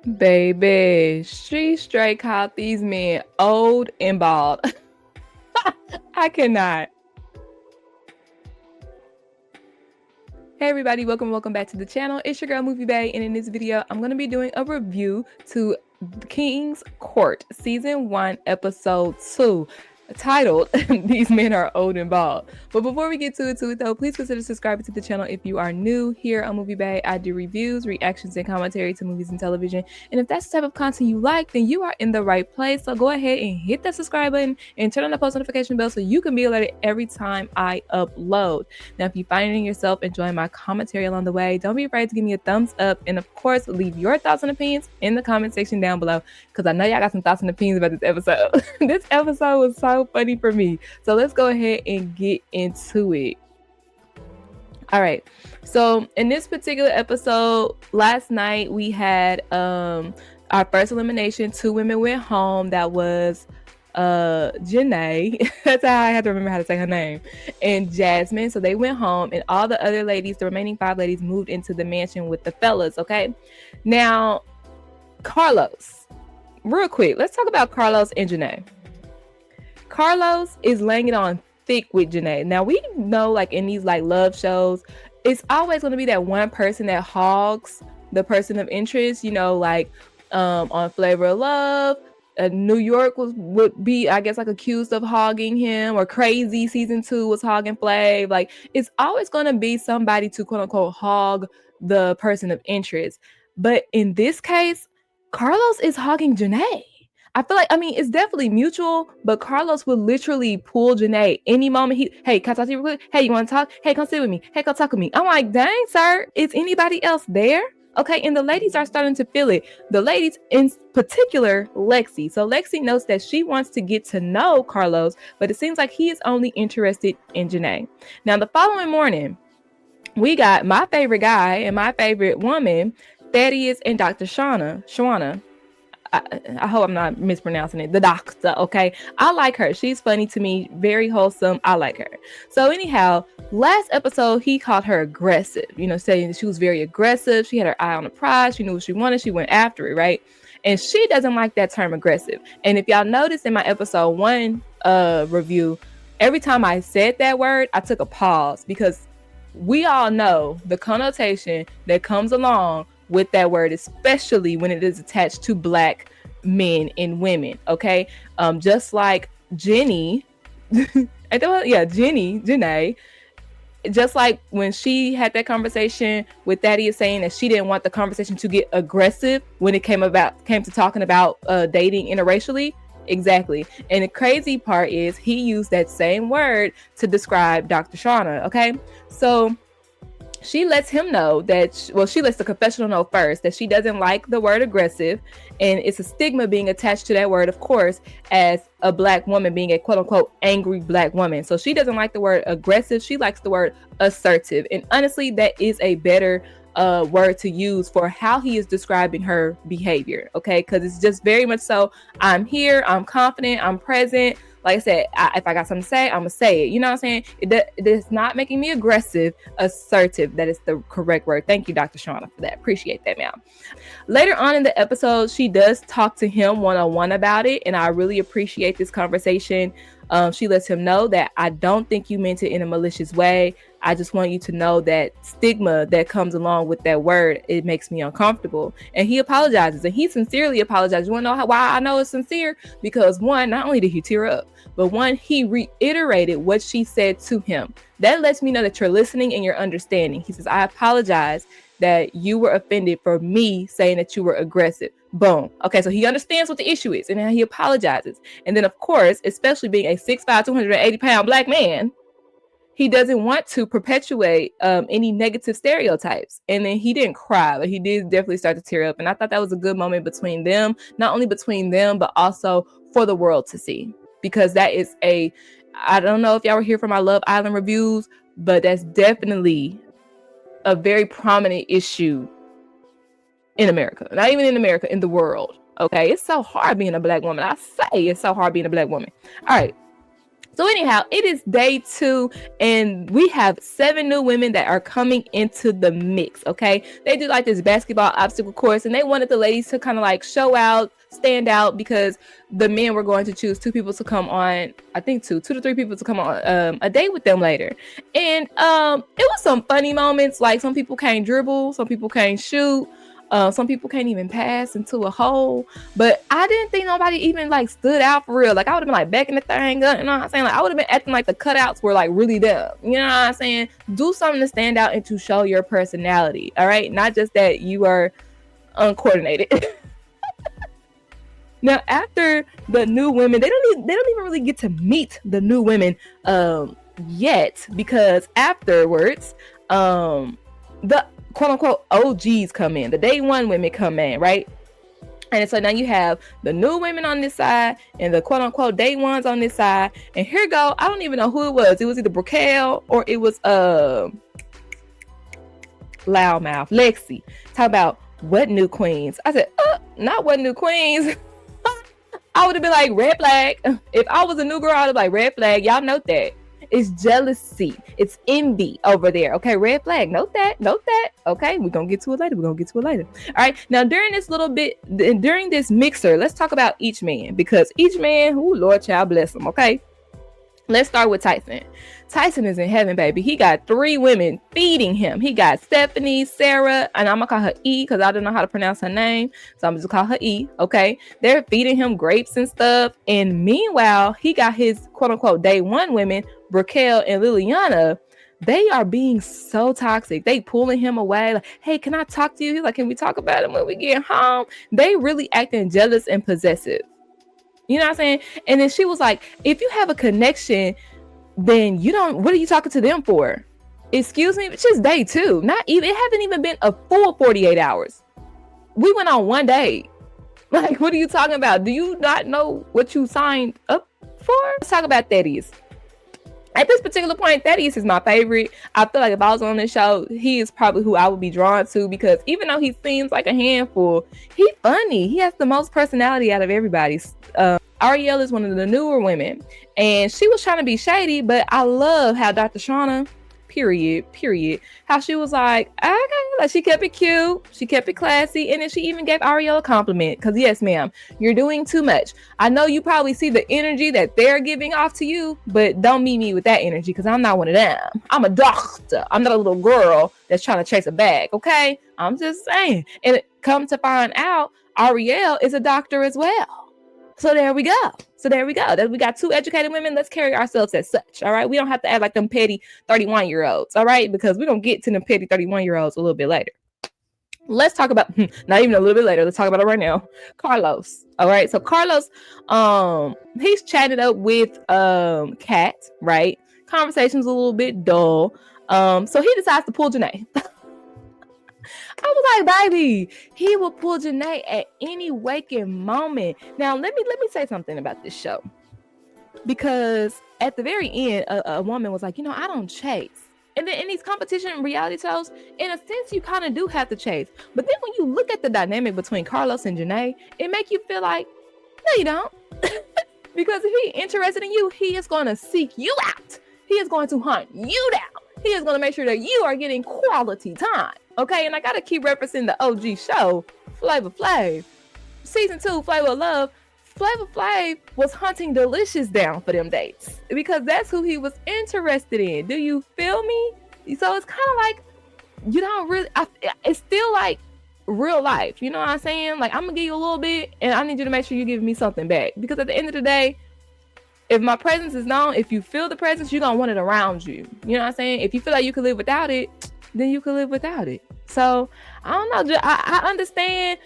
Baby, she straight called these men old and bald. I cannot. Hey everybody, welcome back to the channel. It's your girl Movie Bae, and in this video, I'm going to be doing a review to King's Court, Season 1, Episode 2, titled, These Men Are Old and Bald. But before we get to it though, please consider subscribing to the channel if you are new. Here on Movie Bae, I do reviews, reactions, and commentary to movies and television. And if that's the type of content you like, then you are in the right place. So go ahead and hit that subscribe button and turn on the post notification bell so you can be alerted every time I upload. Now, if you find yourself enjoying my commentary along the way, don't be afraid to give me a thumbs up. And of course, leave your thoughts and opinions in the comment section down below, because I know y'all got some thoughts and opinions about this episode. This episode was so funny for me. So let's go ahead and get into it. All right. So in this particular episode, last night we had our first elimination. 2 women went home. That was Janae. That's how I had to remember how to say her name. And Jasmine. So they went home, and all the other ladies, the remaining 5 ladies, moved into the mansion with the fellas. Okay. Now, Carlos. Real quick, let's talk about Carlos and Janae. Carlos is laying it on thick with Janae. Now, we know, like, in these like love shows, it's always going to be that one person that hogs the person of interest, you know, like on Flavor of Love. New York would be, I guess, like accused of hogging him, or Crazy Season 2 was hogging Flav. Like, it's always going to be somebody to quote unquote hog the person of interest. But in this case, Carlos is hogging Janae. I feel like, I mean, it's definitely mutual, but Carlos would literally pull Janae any moment. Hey, can I talk to you real quick? Hey, you want to talk? Hey, come sit with me. Hey, come talk with me. I'm like, dang, sir, is anybody else there? Okay, and the ladies are starting to feel it. The ladies, in particular, Lexi. So Lexi knows that she wants to get to know Carlos, but it seems like he is only interested in Janae. Now, the following morning, we got my favorite guy and my favorite woman, Thaddeus and Dr. Shawana. I hope I'm not mispronouncing it. The doctor, okay? I like her. She's funny to me, very wholesome. I like her. So anyhow, last episode, he called her aggressive, you know, saying that she was very aggressive. She had her eye on the prize. She knew what she wanted. She went after it, right? And she doesn't like that term aggressive. And if y'all noticed in my episode 1 review, every time I said that word, I took a pause, because we all know the connotation that comes along with that word, especially when it is attached to Black men and women. Okay, just like Jenny, Janae. Just like when she had that conversation with Thaddeus, saying that she didn't want the conversation to get aggressive when it came to talking about dating interracially. Exactly. And the crazy part is he used that same word to describe Dr. Shauna. Okay, so she lets him know that, she lets the confessional know first that she doesn't like the word aggressive, and it's a stigma being attached to that word, of course, as a Black woman being a quote unquote angry Black woman. So she doesn't like the word aggressive. She likes the word assertive. And honestly, that is a better word to use for how he is describing her behavior. Okay, because it's just very much so, I'm here, I'm confident, I'm present. Like I said, if I got something to say, I'm gonna say it. You know what I'm saying? It is not making me aggressive. Assertive, that is the correct word. Thank you, Dr. Shauna, for that. Appreciate that, ma'am. Later on in the episode, she does talk to him one-on-one about it, and I really appreciate this conversation. She lets him know that I don't think you meant it in a malicious way. I just want you to know that stigma that comes along with that word, it makes me uncomfortable. And he apologizes, and he sincerely apologizes. You want to know why I know it's sincere? Because one, not only did he tear up, but one, he reiterated what she said to him. That lets me know that you're listening and you're understanding. He says, I apologize that you were offended for me saying that you were aggressive. Boom. Okay, so he understands what the issue is, and then he apologizes. And then, of course, especially being a 6'5", 280-pound Black man, he doesn't want to perpetuate any negative stereotypes. And then he didn't cry, but he did definitely start to tear up. And I thought that was a good moment between them, not only between them, but also for the world to see. Because that is I don't know if y'all were here for my Love Island reviews, but that's definitely a very prominent issue in America. Not even in America, in the world. Okay, it's so hard being a Black woman. I say it's so hard being a Black woman. All right. So anyhow, it is day 2, and we have 7 new women that are coming into the mix, okay? They do like this basketball obstacle course, and they wanted the ladies to kind of like show out, stand out, because the men were going to choose 2 people to come on, I think 2 to 3 people to come on a date with them later. And it was some funny moments, like some people can't dribble, some people can't shoot. Some people can't even pass into a hole, but I didn't think nobody even like stood out for real. Like I would have been like backing the thing up, you know what I'm saying? Like I would have been acting like the cutouts were like really dumb, you know what I'm saying? Do something to stand out and to show your personality, all right? Not just that you are uncoordinated. Now, after the new women, they don't even really get to meet the new women yet, because afterwards, the quote unquote OGs come in, the day 1 women come in, right? And so now you have the new women on this side and the quote unquote day 1s on this side. And here go, I don't even know who it was. It was either Brickell or it was Loudmouth, Lexi. Talk about what new queens. I said, not what new queens. I would have been like, red flag. If I was a new girl, I would have been like, red flag. Y'all note that. It's jealousy. It's envy over there. Okay, red flag. Note that. Okay, we're going to get to it later. All right, now during this mixer, let's talk about each man, because each man, Lord child bless him, okay? Let's start with Tyson. Tyson is in heaven, baby. He got 3 women feeding him. He got Stephanie, Sarah, and I'm gonna call her E because I don't know how to pronounce her name, so I'm just gonna call her E, okay? They're feeding him grapes and stuff, and meanwhile, he got his quote-unquote day 1 women, Brickell and Liliana. They are being so toxic. They pulling him away, like, hey, can I talk to you? He's like, can we talk about it when we get home? They really acting jealous and possessive. You know what I'm saying? And then she was like, if you have a connection, then what are you talking to them for? Excuse me? It's just day 2. It hasn't even been a full 48 hours. We went on 1 day. Like, what are you talking about? Do you not know what you signed up for? Let's talk about Thaddeus. At this particular point, Thaddeus is my favorite. I feel like if I was on this show, he is probably who I would be drawn to, because even though he seems like a handful, he's funny. He has the most personality out of everybody. Ariel is one of the newer women, and she was trying to be shady, but I love how Dr. Shauna, period, how she was like, okay, like she kept it cute, she kept it classy, and then she even gave Ariel a compliment, because yes, ma'am, you're doing too much. I know you probably see the energy that they're giving off to you, but don't meet me with that energy, because I'm not one of them. I'm a doctor. I'm not a little girl that's trying to chase a bag, okay? I'm just saying. And come to find out, Ariel is a doctor as well. So there we go. We got 2 educated women. Let's carry ourselves as such. All right. We don't have to act like them petty 31-year-olds. All right. Because we're going to get to them petty 31-year-olds a little bit later. Let's talk about, not even a little bit later. Let's talk about it right now. Carlos. All right. So Carlos, he's chatted up with Kat, right? Conversation's a little bit dull. So he decides to pull Janae. I was like, baby, he will pull Janae at any waking moment. Now, let me say something about this show. Because at the very end, a woman was like, I don't chase. And then in these competition reality shows, in a sense, you kind of do have to chase. But then when you look at the dynamic between Carlos and Janae, it makes you feel like, no, you don't. Because if he's interested in you, he is going to seek you out. He is going to hunt you down. He is going to make sure that you are getting quality time. Okay, and I gotta keep referencing the OG show, Flavor Flav. Season 2, Flavor of Love. Flavor Flav was hunting Delicious down for them dates, because that's who he was interested in. Do you feel me? So it's kind of like, you don't really, it's still like real life. You know what I'm saying? Like, I'm gonna give you a little bit, and I need you to make sure you give me something back. Because at the end of the day, if my presence is known, if you feel the presence, you're gonna want it around you. You know what I'm saying? If you feel like you could live without it, then you can live without it. So I don't know. I understand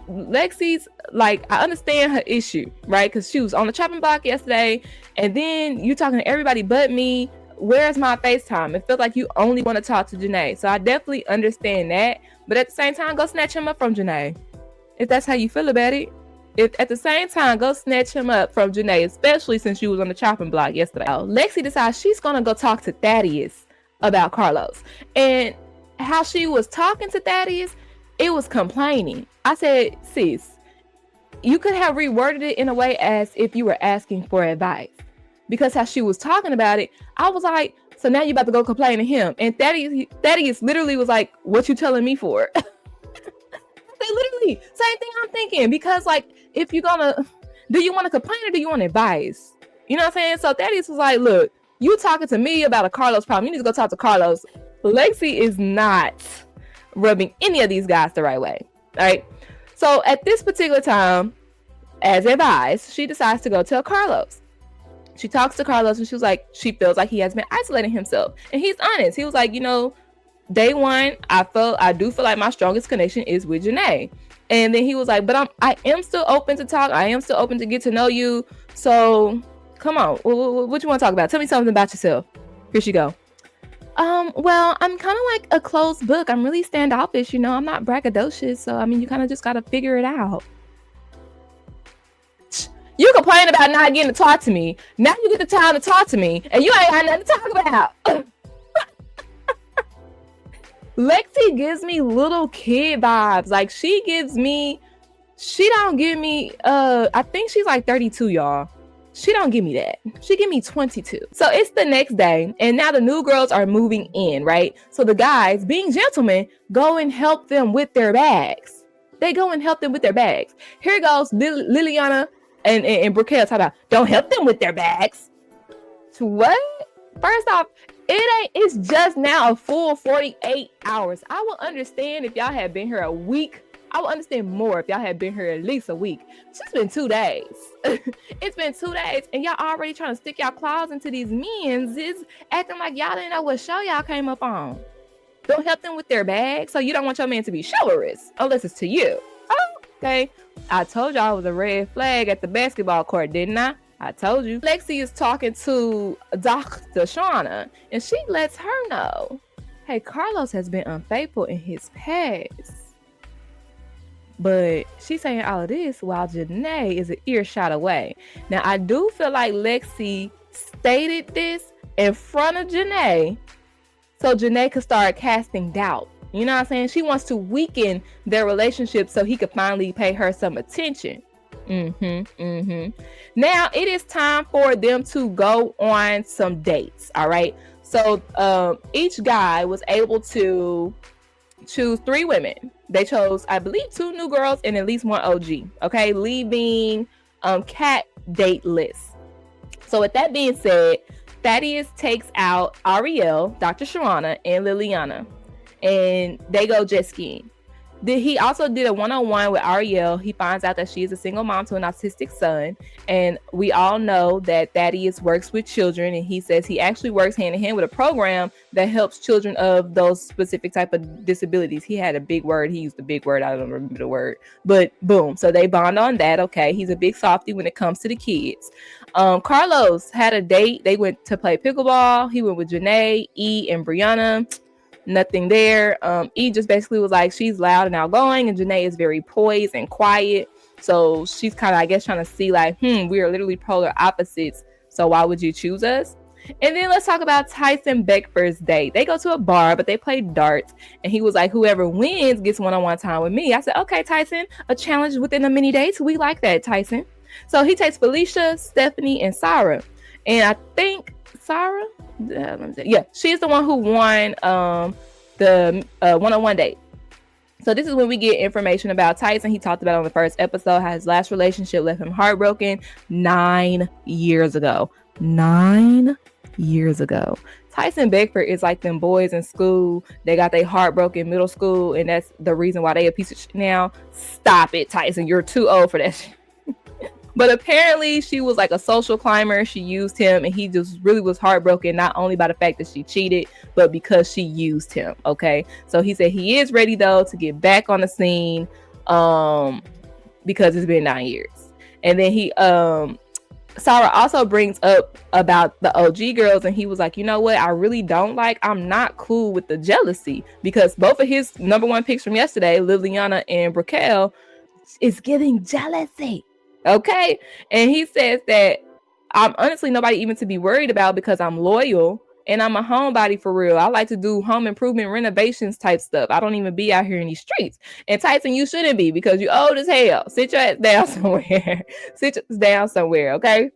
Lexi's, like, I understand her issue, right? Because she was on the chopping block yesterday, and then you talking to everybody but me. Where's my FaceTime? It feels like you only want to talk to Janae. So I definitely understand that. But at the same time, go snatch him up from Janae, if that's how you feel about it. If at the same time, go snatch him up from Janae, especially since you was on the chopping block yesterday. Lexi decides she's gonna go talk to Thaddeus about Carlos, and how she was talking to Thaddeus, it was complaining. I said, sis, you could have reworded it in a way as if you were asking for advice, because how she was talking about it, I was like, so now you about to go complain to him. And Thaddeus literally was like, what you telling me for? They literally same thing I'm thinking, because like, if you're gonna, do you want to complain or do you want advice? You know what I'm saying? So Thaddeus was like, look, you talking to me about a Carlos problem, you need to go talk to Carlos. Lexi is not rubbing any of these guys the right way. All right. So at this particular time, as advised, she decides to go tell Carlos. She talks to Carlos and she was like, she feels like he has been isolating himself. And he's honest. He was like, you know, day one, I do feel like my strongest connection is with Janae. And then he was like, but I am still open to talk. I am still open to get to know you. So come on, what you want to talk about? Tell me something about yourself. Here she go. Well, I'm kind of like a closed book. I'm really standoffish, you know. I'm not braggadocious. So, I mean, you kind of just got to figure it out. You complain about not getting to talk to me. Now you get the time to talk to me, and you ain't got nothing to talk about. Lexi gives me little kid vibes. Like, she don't give me, I think she's like 32, y'all. She don't give me that. She give me 22. So it's the next day, and now the new girls are moving in, right? So the guys, being gentlemen, go and help them with their bags. They go and help them with their bags. Here goes Liliana and Briquel talking about, don't help them with their bags. What? First off, it's just now a full 48 hours. I will understand if y'all had been here a week. I will understand more if y'all had been here at least a week. It's just been 2 days. It's been 2 days, and y'all already trying to stick y'all claws into these men's. Is acting like y'all didn't know what show y'all came up on. Don't help them with their bags. So you don't want your man to be chivalrous unless it's to you. Oh, okay. I told y'all it was a red flag at the basketball court, didn't I? I told you. Lexi is talking to Dr. Shauna, and she lets her know, hey, Carlos has been unfaithful in his past. But she's saying all of this while Janae is an earshot away. Now, I do feel like Lexi stated this in front of Janae so Janae could start casting doubt. You know what I'm saying? She wants to weaken their relationship so he could finally pay her some attention. Now it is time for them to go on some dates. All right. So each guy was able to choose 3 women. They chose, I believe, 2 new girls and at least 1 OG. Okay, leaving cat date list. So with that being said, Thaddeus takes out Ariel, Dr. Shawana, and Liliana, and they go jet skiing. He also did a one-on-one with Ariel. He finds out that she is a single mom to an autistic son. And we all know that Thaddeus works with children. And he says he actually works hand-in-hand with a program that helps children of those specific type of disabilities. He had a big word. He used a big word. I don't remember the word. But boom. So they bond on that. Okay. He's a big softie when it comes to the kids. Carlos had a date. They went to play pickleball. He went with Janae, E, and Brianna. Nothing there. E just basically was like, she's loud and outgoing, and Janae is very poised and quiet. So she's kind of, I guess, trying to see like, we are literally polar opposites. So why would you choose us? And then let's talk about Tyson Beckford's date. They go to a bar, but they play darts. And he was like, whoever wins gets one-on-one time with me. I said, okay, Tyson, a challenge within a mini dates. We like that, Tyson. So he takes Felicia, Stephanie, and Sarah. And I think Sarah, she's the one who won the one-on-one date. So this is when we get information about Tyson. He talked about on the first episode how his last relationship left him heartbroken 9 years ago. 9 years ago. Tyson Beckford is like them boys in school. They got their heartbroken middle school, and that's the reason why they a piece of shit now. Stop it, Tyson. You're too old for that shit. But apparently she was like a social climber. She used him, and he just really was heartbroken, not only by the fact that she cheated, but because she used him. Okay. So he said he is ready though to get back on the scene because it's been 9 years. And then Sarah also brings up about the OG girls, and he was like, you know what? I really don't like, I'm not cool with the jealousy, because both of his number 1 picks from yesterday, Liliana and Briquel, is getting jealousy. Okay. And he says that I'm honestly nobody even to be worried about because I'm loyal And I'm a homebody for real. I like to do home improvement renovations type stuff. I don't even be out here in these streets. And Tyson, you shouldn't be because you old as hell. Sit your ass down somewhere. Sit your ass down somewhere, okay?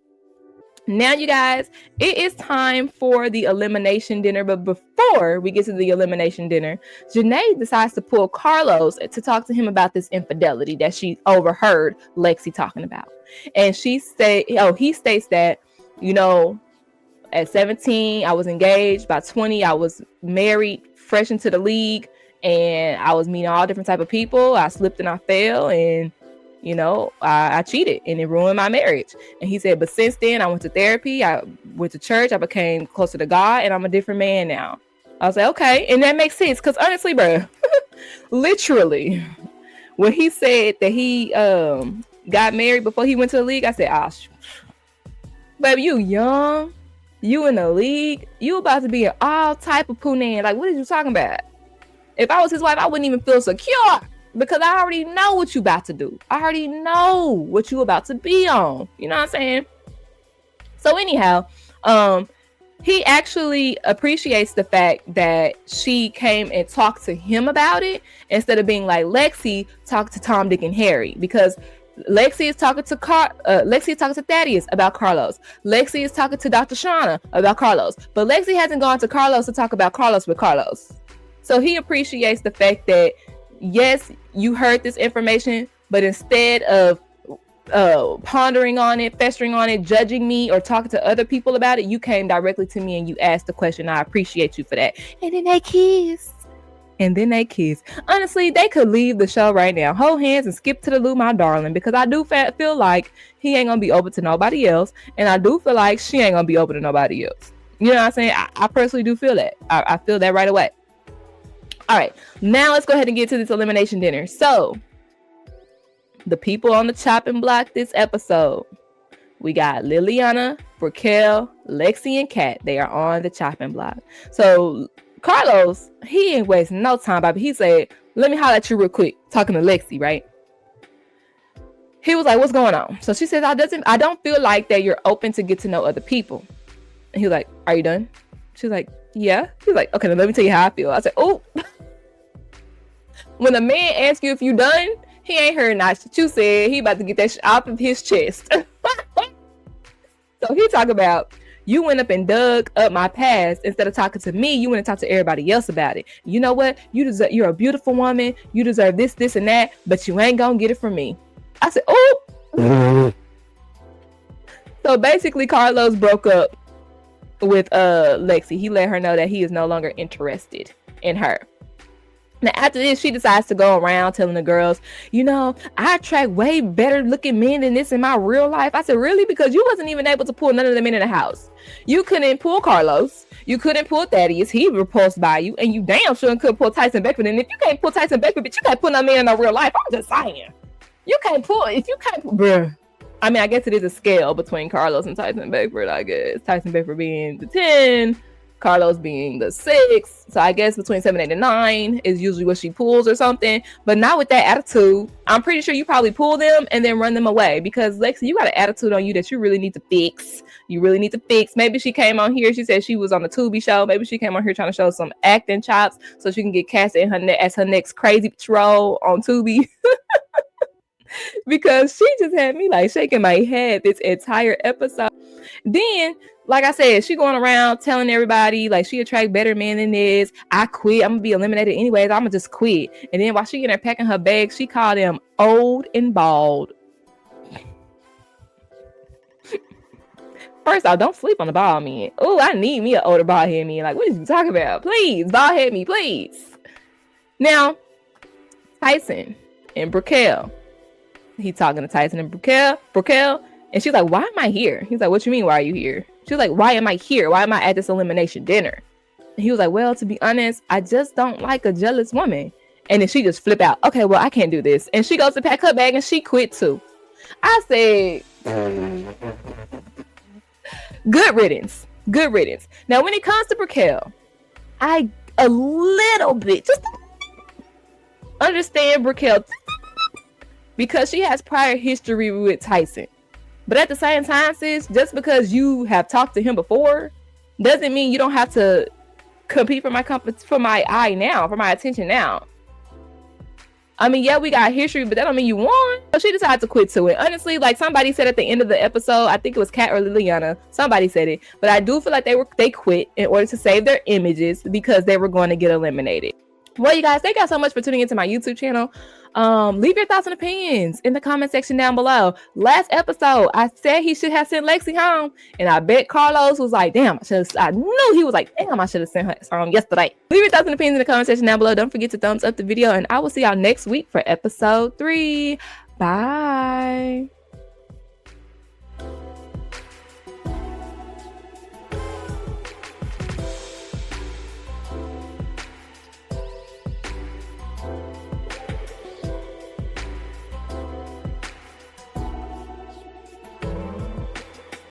Now, you guys, it is time for the elimination dinner. But before we get to the elimination dinner, Janae decides to pull Carlos to talk to him about this infidelity that she overheard Lexi talking about. And he states that, you know, at 17, I was engaged. By 20, I was married, fresh into the league, and I was meeting all different type of people. I slipped and I fell, and you know, I cheated, and it ruined my marriage. And he said, but since then, I went to therapy, I went to church, I became closer to God, and I'm a different man now. I was like, okay, and that makes sense, because honestly, bro, literally, when he said that he got married before he went to the league, I said, baby, you young, you in the league, you about to be in all type of punani. Like, what are you talking about? If I was his wife, I wouldn't even feel secure. Because I already know what you about to do. I already know what you about to be on. You know what I'm saying? So anyhow, he actually appreciates the fact that she came and talked to him about it instead of being like, Lexi talked to Tom, Dick, and Harry. Because Lexi is talking to Thaddeus about Carlos. Lexi is talking to Dr. Shauna about Carlos. But Lexi hasn't gone to Carlos to talk about Carlos with Carlos. So he appreciates the fact that, yes, you heard this information, but instead of pondering on it, festering on it, judging me, or talking to other people about it, you came directly to me and you asked the question. I appreciate you for that. And then they kiss. Honestly, they could leave the show right now, hold hands and skip to the loo, my darling, because I do feel like he ain't gonna be open to nobody else, and I do feel like she ain't gonna be open to nobody else. You know what I'm saying? I personally do feel that. I feel that right away. All right, now let's go ahead and get to this elimination dinner. So, the people on the chopping block this episode, we got Liliana, Raquel, Lexi, and Kat. They are on the chopping block. So, Carlos, he ain't wasting no time, baby. He said, let me holler at you real quick, talking to Lexi, right? He was like, what's going on? So she says, I don't feel like that you're open to get to know other people. And he was like, are you done? She's like, yeah. He's like, okay, then let me tell you how I feel. I said, oh. When a man asks you if you done, he ain't heard not shit you said. He about to get that off of his chest. So he talk about, you went up and dug up my past instead of talking to me. You went and talked to everybody else about it. You know what? You're a beautiful woman. You deserve this, this, and that, but you ain't gonna get it from me. I said, oh. So basically, Carlos broke up with Lexi. He let her know that he is no longer interested in her. Now, after this, she decides to go around telling the girls, you know, I attract way better looking men than this in my real life. I said, really? Because you wasn't even able to pull none of them in the house. You couldn't pull Carlos. You couldn't pull Thaddeus. He repulsed by you. And you damn sure couldn't pull Tyson Beckford. And if you can't pull Tyson Beckford, but you can't pull no man in no real life. I'm just saying. You can't pull. If you can't, bruh. I mean, I guess it is a scale between Carlos and Tyson Beckford, I guess. Tyson Beckford being the 10. Carlos being the 6, so I guess between 7, 8, and 9 is usually what she pulls or something, but not with that attitude. I'm pretty sure you probably pull them and then run them away, because Lexi, you got an attitude on you that you really need to fix. Maybe she came on here, she said she was on the Tubi show, maybe she came on here trying to show some acting chops so she can get cast in as her next crazy role on Tubi. Because she just had me like shaking my head this entire episode. Then, like I said, she going around telling everybody like she attract better men than this. I quit. I'm gonna be eliminated anyways. I'm gonna just quit. And then while she in there packing her bags, she called them old and bald. First off, don't sleep on the bald man. Oh, I need me an older bald head man. Like, what are you talking about? Please, bald head me, please. Now, Tyson and Raquel. He talking to Tyson and Raquel, and she's like, why am I here? He's like, what you mean, why are you here? She's like, why am I here? Why am I at this elimination dinner? And he was like, well, to be honest, I just don't like a jealous woman. And then she just flip out. Okay, well, I can't do this. And she goes to pack her bag and she quit too. I said, good riddance. Now, when it comes to Raquel, I a little bit, just understand Raquel, because she has prior history with Tyson. But at the same time, sis, just because you have talked to him before doesn't mean you don't have to compete for my eye now, for my attention now. I mean, yeah, we got history, but that don't mean you won. So she decided to quit to it. Honestly, like somebody said at the end of the episode, I think it was Kat or Liliana, somebody said it, but I do feel like they quit in order to save their images because they were going to get eliminated. Well, you guys, thank y'all so much for tuning into my YouTube channel. Leave your thoughts and opinions in the comment section down below. Last episode, I said he should have sent Lexi home, and I bet Carlos was like, damn, I knew he was like, damn, I should have sent her home yesterday. Leave your thoughts and opinions in the comment section down below. Don't forget to thumbs up the video, and I will see y'all next week for episode 3. Bye.